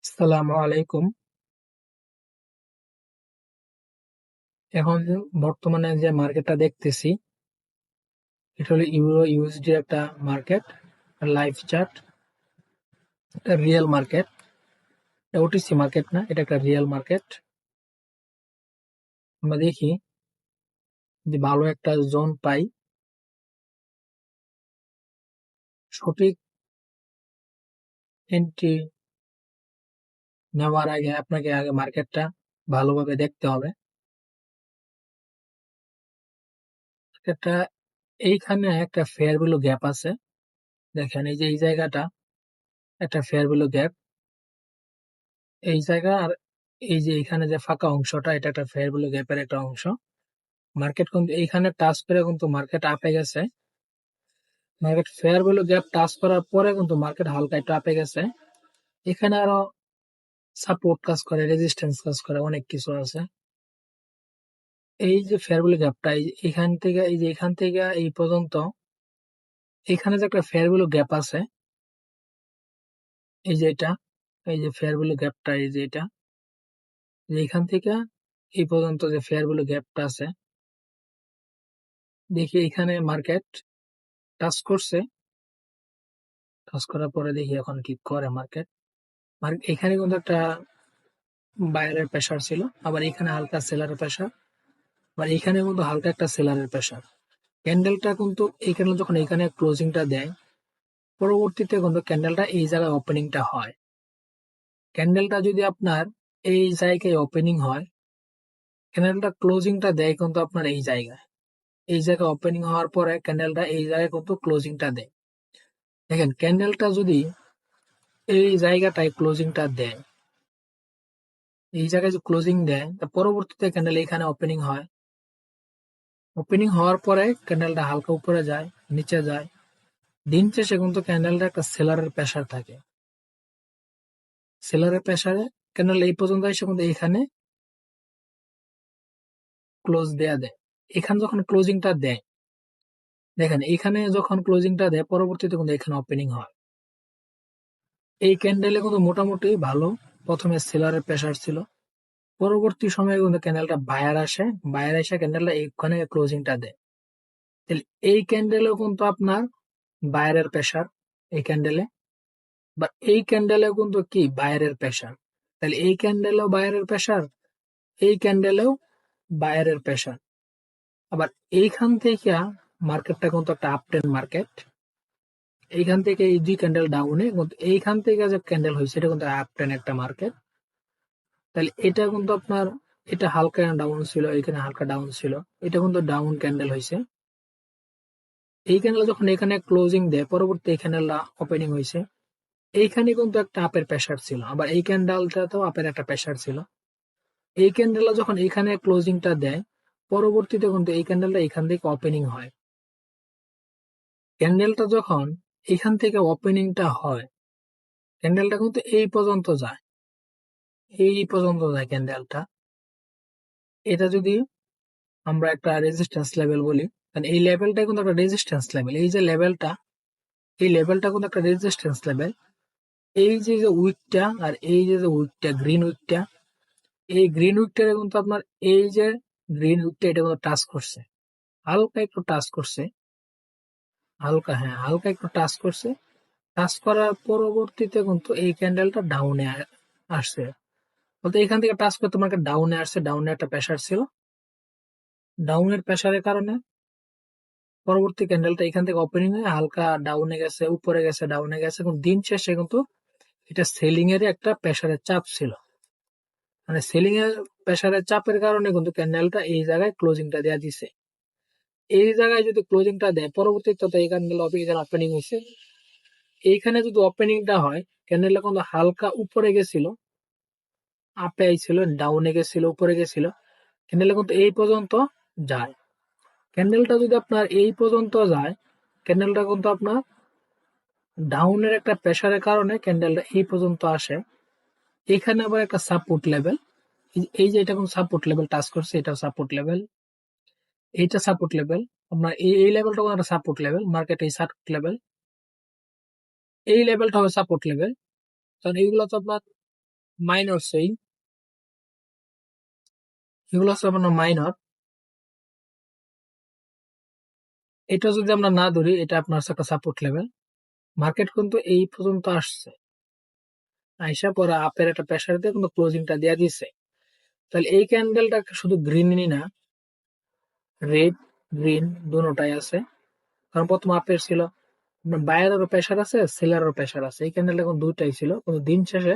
আসসালামু আলাইকুম। এখন বর্তমানে যে মার্কেটটা দেখতেছি, এটা হলো ইউরো ইউএসডি একটা মার্কেট, লাইভ চার্ট, একটা রিয়েল মার্কেট। এটা ওটিসি মার্কেট না, এটা একটা রিয়েল মার্কেট। আমরা দেখি যে ভালো একটা জোন পাই। সঠিক এন্ট্রি নেওয়ার আগে আপনাকে আগে মার্কেটটা ভালোভাবে দেখতে হবে। একটা এইখানে একটা ফেয়ার ভ্যালু গ্যাপ আছে। দেখেন এই যে এই জায়গাটা একটা ফেয়ার ভ্যালু গ্যাপ। এই জায়গা আর এই যে এখানে যে ফাঁকা অংশটা, এটা একটা ফেয়ার ভ্যালু গ্যাপের একটা অংশ। মার্কেট কিন্তু এইখানে টাচ করে কিন্তু মার্কেট আপে গেছে। Market fair value gap touch করার পরে কিন্তু মার্কেট হালকা একটু আপে গেছে। এখানে আরো সাপোর্ট কাজ করে, রেজিস্ট্যান্স কাজ করে, অনেক কিছু আছে। এই যে ফেয়ার ভ্যালু গ্যাপটা এখান থেকে এই যে এখান থেকে এই পর্যন্ত এখানে যে একটা ফেয়ার ভ্যালু গ্যাপ আছে, এই যে এটা, এই যে ফেয়ার ভ্যালু গ্যাপটা, এই যে এটা, যে এখান থেকে এই পর্যন্ত যে ফেয়ার ভ্যালু গ্যাপটা আছে, দেখি এখানে মার্কেট টাচ করছে। টাচ করার পরে দেখি এখন কি করে মার্কেট। এখানে কিন্তু একটা বায়ারের প্রেসার ছিল, আবার এখানে হালকা সেলারের প্রেসার, আবার এখানে কিন্তু হালকা একটা সেলারের প্রেসার। ক্যান্ডেলটা কিন্তু এখানে যখন এখানে ক্লোজিংটা দেয়, পরবর্তীতে কিন্তু ক্যান্ডেলটা এই জায়গায় ওপেনিংটা হয়। ক্যান্ডেলটা যদি আপনার এই জায়গায় ওপেনিং হয়, ক্যান্ডেলটা ক্লোজিংটা দেয় কিন্তু আপনার এই জায়গায়। এই জায়গায় ওপেনিং হওয়ার পরে ক্যান্ডেলটা এই জায়গায় কিন্তু ক্লোজিংটা দেয়। দেখেন ক্যান্ডেলটা যদি এই জায়গাটায় ক্লোজিংটা দেয়, এই জায়গায় যে ক্লোজিং দেয়, তা পরবর্তীতে ক্যান্ডেল এখানে ওপেনিং হয়। ওপেনিং হওয়ার পরে ক্যান্ডেলটা হালকা উপরে যায়, নিচে যায়। দিন শেষে কিন্তু ক্যান্ডেলটা একটা সেলারের প্রেসার থাকে। সেলারের প্রেসারে ক্যান্ডেল এই পর্যন্ত এসে কিন্তু এখানে ক্লোজ দেয়া দেয়। এখানে যখন ক্লোজিংটা দেয়, দেখেন এখানে যখন ক্লোজিংটা দেয়, পরবর্তীতে কিন্তু এখানে ওপেনিং হয়। এই ক্যান্ডেলে কিন্তু মোটামুটি ভালো প্রথমে সেলারের প্রেসার ছিল। পরবর্তী সময়ে কিন্তু ক্যান্ডেলটা বায়ার আসে, বায়ার এসে ক্যান্ডেলটা এখানে ক্লোজিংটা দেয়। তাহলে এই ক্যান্ডেলেও কিন্তু আপনার বায়ারের প্রেসার, এই ক্যান্ডেলে বা এই ক্যান্ডেলেও কিন্তু কি বায়ারের প্রেসার। তাহলে এই ক্যান্ডেলেও বায়ারের প্রেসার, এই ক্যান্ডেলেও বায়ারের প্রেসার। আবার এইখান থেকে মার্কেটটা কিন্তু একটা আপট্রেন্ড মার্কেট। এইখান থেকে এই দুই ক্যান্ডেল ডাউনে, কিন্তু এইখান থেকে যে ক্যান্ডেল হয়েছে এটা কিন্তু আপট্রেন্ড একটা মার্কেট। তাহলে এটা কিন্তু আপনার, এটা হালকা ডাউন ছিল, এখানে হালকা ডাউন ছিল, এটা কিন্তু ডাউন ক্যান্ডেল হয়েছে। এই ক্যান্ডেল যখন এখানে ক্লোজিং দেয়, পরবর্তী এই ক্যান্ডেলটা ওপেনিং হয়েছে, এইখানে কিন্তু একটা আপের প্রেসার ছিল, আবার এই ক্যান্ডেলটাতেও আপের একটা প্রেসার ছিল। এই ক্যান্ডেলটা যখন এখানে ক্লোজিংটা দেয়, পরবর্তীতে কিন্তু এই ক্যান্ডেলটা এখান থেকে ওপেনিং হয়। ক্যান্ডেলটা যখন এখান থেকে ওপেনিংটা হয়, ক্যান্ডেলটা কিন্তু এই পর্যন্ত যায়, এই পর্যন্ত যায় ক্যান্ডেলটা। এটা যদি আমরা একটা রেজিস্ট্যান্স লেভেল বলি, কারণ এই লেভেলটা কিন্তু একটা রেজিস্ট্যান্স লেভেল। এই যে লেভেলটা, এই লেভেলটা কিন্তু একটা রেজিস্ট্যান্স লেভেল। এই যে যে উইকটা আর এই যে যে উইকটা, গ্রিন উইকটা, এই গ্রিন উইকটা কিন্তু আপনার, এই যে গ্রিন উইকটা এটা কিন্তু টাচ করছে, হালকা একটু টাচ করছে, হালকা, হ্যাঁ হালকা একটু টাচ করছে। টাচ করার পরবর্তীতে কিন্তু এই ক্যান্ডেলটা ডাউনে আসছে, বলতে এখান থেকে টাচ করে তোমাকে ডাউনে আসছে। ডাউনে একটা প্রেসার ছিল, ডাউনের প্রেসারের কারণে পরবর্তী ক্যান্ডেলটা এখান থেকে ওপেনিং হয়ে হালকা ডাউনে গেছে, উপরে গেছে, ডাউনে গেছে। এবং দিন শেষে কিন্তু এটা সেলিং এর একটা প্রেসারের চাপ ছিল, মানে সেলিং এর প্রেসারের চাপের কারণে কিন্তু ক্যান্ডেলটা এই জায়গায় ক্লোজিংটা দেয়া দিছে। এই জায়গায় যদি ক্লোজিংটা দেয়, পরবর্তীতে তো এই ক্যান্ডেল ওপেনিং হয়েছে, এইখানে যদি ওপেনিংটা হয়, ক্যান্ডেলটা কিন্তু হালকা উপরে গেছিল, আপে আইছিল, ডাউনে গেছিল, উপরে গেছিল। ক্যান্ডেলটা কিন্তু এই পর্যন্ত যায়। ক্যান্ডেলটা যদি আপনার এই পর্যন্ত যায়, ক্যান্ডেলটা কিন্তু আপনার ডাউনের একটা প্রেসারের কারণে ক্যান্ডেলটা এই পর্যন্ত আসে। এখানে আবার একটা সাপোর্ট লেভেল, এই যে এটা কিন্তু সাপোর্ট লেভেল টাচ করছে, এটাও সাপোর্ট লেভেল, এইটা সাপোর্ট লেভেল। আপনার এই লেভেলটা একটা সাপোর্ট লেভেল, মার্কেট এই সাপোর্ট লেভেল, এই লেভেলটা হবে সাপোর্ট লেভেল। কারণ এইগুলো তো আপনার মাইনর সেই, এগুলো হচ্ছে আপনার মাইনর। এটা যদি আমরা না ধরি, এটা আপনার হচ্ছে একটা সাপোর্ট লেভেল। মার্কেট কিন্তু এই পর্যন্ত আসছে, আইসা পরে আপের একটা প্রেসার দিয়ে কিন্তু ক্লোজিংটা দিয়ে দিছে। তাহলে এই ক্যান্ডেলটা শুধু গ্রিনই না, রেড গ্রিন দুটোটাই আছে। কারণ প্রথম আপের ছিল, বায়ারেরও প্রেসার আছে, সেলারেরও প্রেসার আছে। এই ক্যান্ডেলটা এখন দুইটাই ছিল, কিন্তু দিন শেষে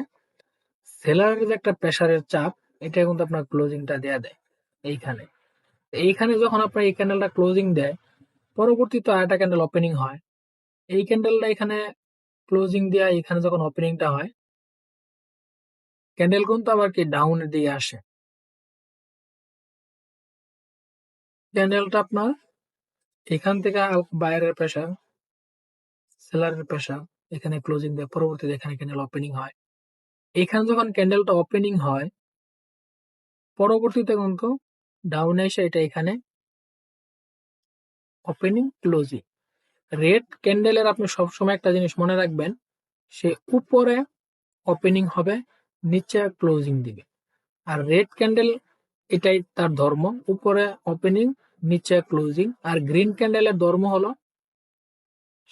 সেলারের যে একটা প্রেসারের চাপ, এটা কিন্তু আপনার ক্লোজিংটা দেয়া দেয় এইখানে। এইখানে যখন আপনার এই ক্যান্ডেলটা ক্লোজিং দেয়, পরবর্তীতে আরেকটা ক্যান্ডেল ওপেনিং হয়। এই ক্যান্ডেলটা এখানে ক্লোজিং দেওয়া, এখানে যখন ওপেনিংটা হয়, ক্যান্ডেল কিন্তু আবার কি ডাউনের দিকে আসে। ক্যান্ডেলটা আপনার এখান থেকে বায়ারের প্রেসার, সেলারের প্রেসার, এখানে ক্লোজিং দেয়, পরবর্তীতে এখানে ক্যান্ডেল ওপেনিং হয়। এখানে যখন ক্যান্ডেলটা ওপেনিং হয়, পরবর্তীতে কিন্তু ডাউনে এসে এটা এখানে ওপেনিং ক্লোজিং। রেড ক্যান্ডেলের আপনি সবসময় একটা জিনিস মনে রাখবেন, সে উপরে ওপেনিং হবে, নিচে ক্লোজিং দিবে। আর রেড ক্যান্ডেল এটাই তার ধর্ম, উপরে ওপেনিং, নিচে ক্লোজিং। আর গ্রিন ক্যান্ডেলের ধর্ম হলো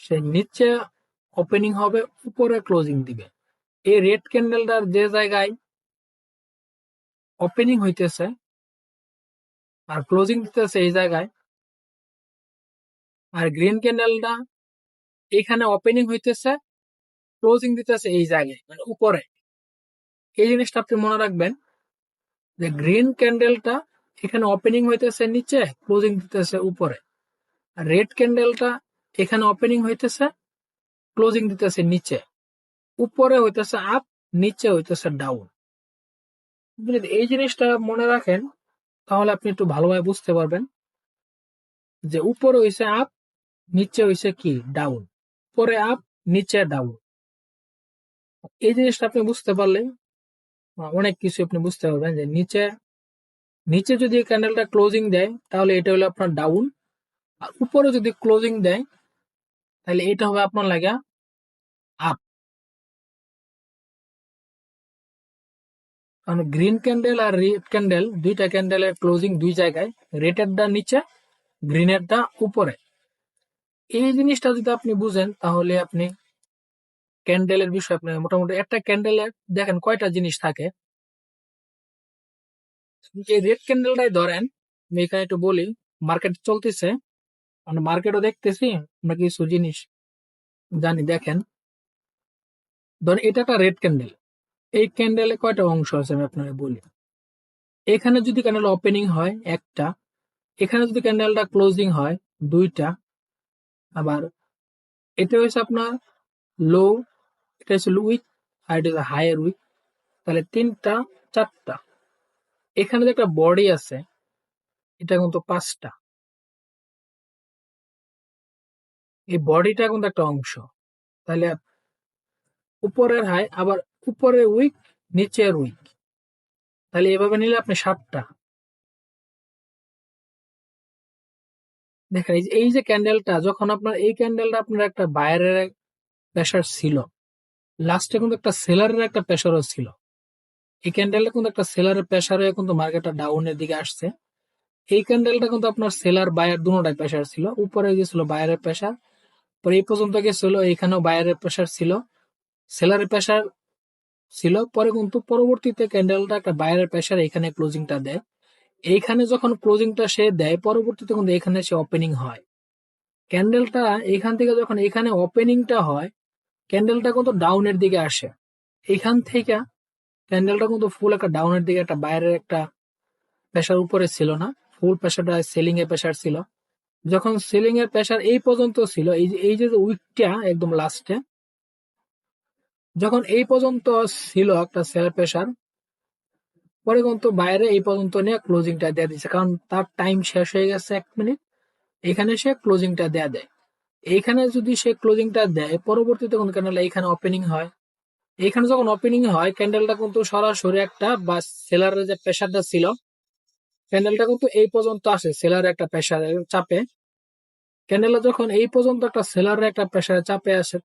সে নিচে ওপেনিং হবে, উপরে ক্লোজিং দিবে। এই রেড ক্যান্ডেলটার যে জায়গায় ওপেনিং হইতেছে আর ক্লোজিং দিতেছে এই জায়গায়, আর গ্রিন ক্যান্ডেলটা এখানে ওপেনিং হইতেছে, ক্লোজিং দিতেছে এই জায়গায়, মানে উপরে। এই জিনিসটা আপনি মনে রাখবেন যে গ্রিন ক্যান্ডেলটা এখানে ওপেনিং হইতেছে নিচে, ক্লোজিং দিতেছে উপরে। আর রেড ক্যান্ডেলটা এখানে ওপেনিং হইতেছে, ক্লোজিং দিতেছে নিচে, উপরে হইতেছে আপ, নিচে হইতেছে ডাউন। যদি এই জিনিসটা মনে রাখেন, তাহলে আপনি একটু ভালোভাবে বুঝতে পারবেন যে উপরে হইছে আপ, নিচে হইছে কি ডাউন, উপরে আপ, নিচে ডাউন। এই জিনিসটা আপনি বুঝতে পারলে অনেক কিছু আপনি বুঝতে পারবেন যে নিচে নিচে যদি ক্যান্ডেলটা ক্লোজিং দেয়, তাহলে এটা হলো আপনার ডাউন। আর উপরে যদি ক্লোজিং দেয়, তাহলে এটা হবে আপনার লাগা আপ। কারণ গ্রিন ক্যান্ডেল আর রেড ক্যান্ডেল, দুইটা ক্যান্ডেলের ক্লোজিং দুই জায়গায়, রেডেরটা নিচে, গ্রিনেরটা উপরে। এই জিনিসটা যদি আপনি বুঝেন, তাহলে আপনি ক্যান্ডেলের বিষয় আপনি মোটামুটি, একটা ক্যান্ডেলের দেখেন কয়টা জিনিস থাকে। যে রেড ক্যান্ডেলটাই ধরেন, আমি এখানে একটু বলি, মার্কেট চলতেছে, আমরা মার্কেটও দেখতেছি, আমরা কিছু জিনিস জানি। দেখেন, ধরেন এটা একটা রেড ক্যান্ডেল। এই ক্যান্ডেলে কয়টা অংশ আছে আমি আপনাকে বলি। এখানে যদি ক্যান্ডেল ওপেনিং হয় একটা, এখানে যদি ক্যান্ডেলটা ক্লোজিং হয় দুইটা, আবার এটা হচ্ছে আপনার লো, এটা হচ্ছে উইক, আর এটা হচ্ছে হায়ার উইক। তাহলে তিনটা, চারটা। এখানে যে একটা বডি আছে, এটা কিন্তু পাঁচটা। এই বডিটা কিন্তু একটা অংশ। তাহলে উপরের হাই, আবার উপরের উইক, নিচের উইক। তাহলে এভাবে নিলে আপনি সাতটা। দেখেন এই যে ক্যান্ডেলটা, যখন আপনার এই ক্যান্ডেলটা আপনার একটা বায়ারের প্রেসার ছিল, লাস্টে কিন্তু একটা সেলারের একটা প্রেসারও ছিল। এই ক্যান্ডেলটা কিন্তু একটা সেলারের প্রেসার হয়ে কিন্তু মার্কেটটা ডাউনের দিকে আসছে। এই ক্যান্ডেলটা কিন্তু আপনার সেলার বায়ার দুটোটাই প্রেসার ছিল। উপরে গেছিল বায়ারের প্রেসার, পরে এই পর্যন্ত গেছিল, এখানেও বায়ারের প্রেসার ছিল, সেলারের প্রেসার ছিল। পরে কিন্তু পরবর্তীতে ক্যান্ডেলটা একটা বায়ারের প্রেসার এখানে ক্লোজিংটা দেয়। এইখানে যখন ক্লোজিংটা সে দেয়, পরবর্তীতে কিন্তু এখানে সে ওপেনিং হয়। ক্যান্ডেলটা এখান থেকে যখন এখানে ওপেনিংটা হয়, ক্যান্ডেলটা কিন্তু ডাউনের দিকে আসে। এখান থেকে ক্যান্ডেলটা কিন্তু ফুল একটা ডাউনের দিকে, একটা বাইরের একটা প্রেসার উপরে ছিল না, ফুল প্রেসারটা সেলিং এর প্রেসার ছিল। যখন সেলিং এর প্রেসার এই পর্যন্ত ছিল, এই যে উইকটা একদম লাস্টে, যখন এই পর্যন্ত ছিল একটা সেল প্রেসার, পরে কিন্তু বাইরে এই পর্যন্ত নিয়ে ক্লোজিংটা দিয়ে দিচ্ছে, কারণ তার টাইম শেষ হয়ে গেছে 1 মিনিট। এখানে সে ক্লোজিংটা দেয়। এইখানে যদি সে ক্লোজিংটা দেয়, পরবর্তীতে কোন ক্যান্ডেল এইখানে ওপেনিং হয়। এইখানে যখন ওপেনিং হয়, ক্যান্ডেলটা কিন্তু সরাসরি একটা, বা সেলারের যে প্রেসারটা ছিল, ক্যান্ডেলটা কিন্তু এই পর্যন্ত আসে সেলারের একটা প্রেসারের চাপে। ক্যান্ডেলটা যখন এই পর্যন্ত একটা সেলারের একটা প্রেসারের চাপে আসে,